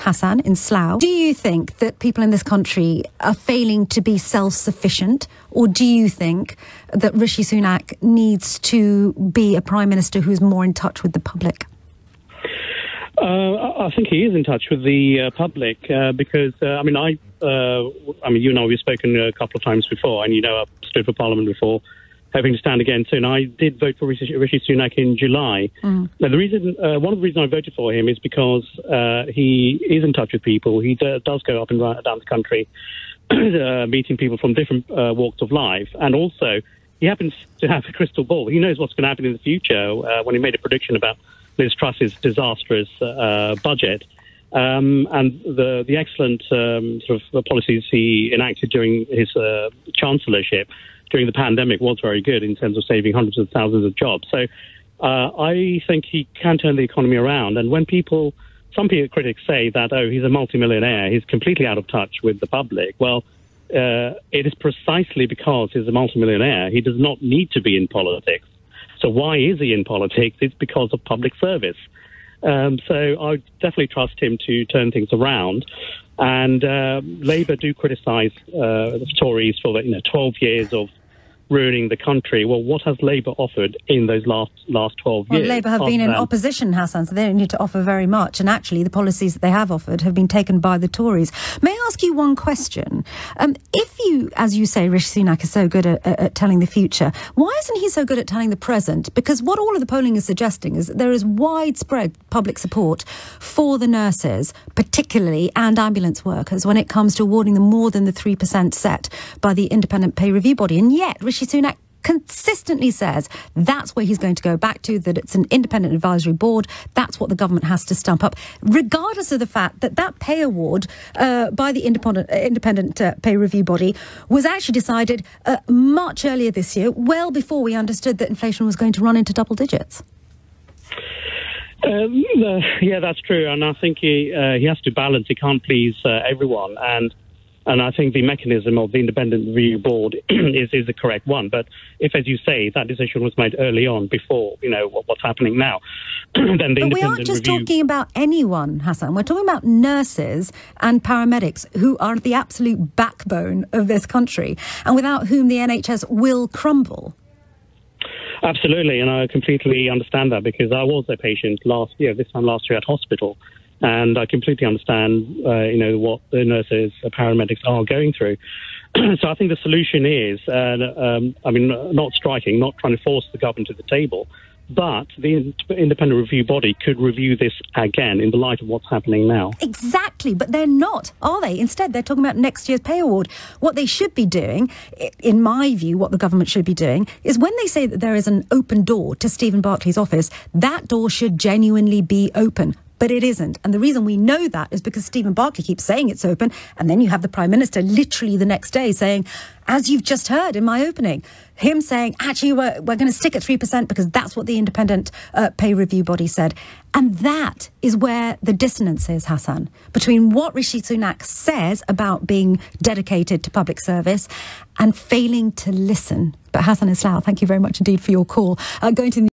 Hassan in Slough. Do you think that people in this country are failing to be self-sufficient, or do you think that Rishi Sunak needs to be a Prime Minister who's more in touch with the public? I think he is in touch with the public because, you and I, we've spoken a couple of times before, and I've stood for Parliament before, hoping to stand again soon. I did vote for Rishi Sunak in July. Now, one of the reasons I voted for him is because he is in touch with people. He does go up and down the country, meeting people from different walks of life, and also he happens to have a crystal ball. He knows what's going to happen in the future. When he made a prediction about Liz Truss's disastrous budget and the excellent sort of policies he enacted during his chancellorship during the pandemic was very good in terms of saving hundreds of thousands of jobs. So I think he can turn the economy around. And when some critics say that, he's a multimillionaire, he's completely out of touch with the public, well, it is precisely because he's a multimillionaire. He does not need to be in politics. So why is he in politics? It's because of public service. So I definitely trust him to turn things around. And Labour do criticise the Tories for 12 years of ruining the country. Well, what has Labour offered in those last 12 years? Well, Labour have been in opposition, Hassan, so they don't need to offer very much. And actually, the policies that they have offered have been taken by the Tories. May I ask you one question? If you, as you say, Rishi Sunak is so good at telling the future, why isn't he so good at telling the present? Because what all of the polling is suggesting is that there is widespread public support for the nurses, particularly, and ambulance workers when it comes to awarding them more than the 3% set by the independent pay review body. And yet, Rishi Sunak consistently says that's where he's going to go back to, that it's an independent advisory board. That's what the government has to stump up, regardless of the fact that that pay award by the independent pay review body was actually decided much earlier this year, well before we understood that inflation was going to run into double digits. Yeah, that's true. And I think he has to balance. He can't please everyone. And I think the mechanism of the independent review board is the correct one. But if, as you say, that decision was made early on, before what's happening now, then the independent we aren't just talking about anyone, Hassan. We're talking about nurses and paramedics who are the absolute backbone of this country, and without whom the NHS will crumble. Absolutely, and I completely understand that, because I was a patient this time last year at hospital. And I completely understand, what the nurses, the paramedics are going through. So I think the solution is, not striking, not trying to force the government to the table, but the independent review body could review this again in the light of what's happening now. Exactly, but they're not, are they? Instead, they're talking about next year's pay award. What they should be doing, in my view, what the government should be doing, is when they say that there is an open door to Stephen Barclay's office, that door should genuinely be open. But it isn't. And the reason we know that is because Stephen Barclay keeps saying it's open. And then you have the Prime Minister literally the next day saying, as you've just heard in my opening, him saying, actually, we're going to stick at 3% because that's what the independent pay review body said. And that is where the dissonance is, Hassan, between what Rishi Sunak says about being dedicated to public service and failing to listen. But Hassan in Slough, thank you very much indeed for your call. Going to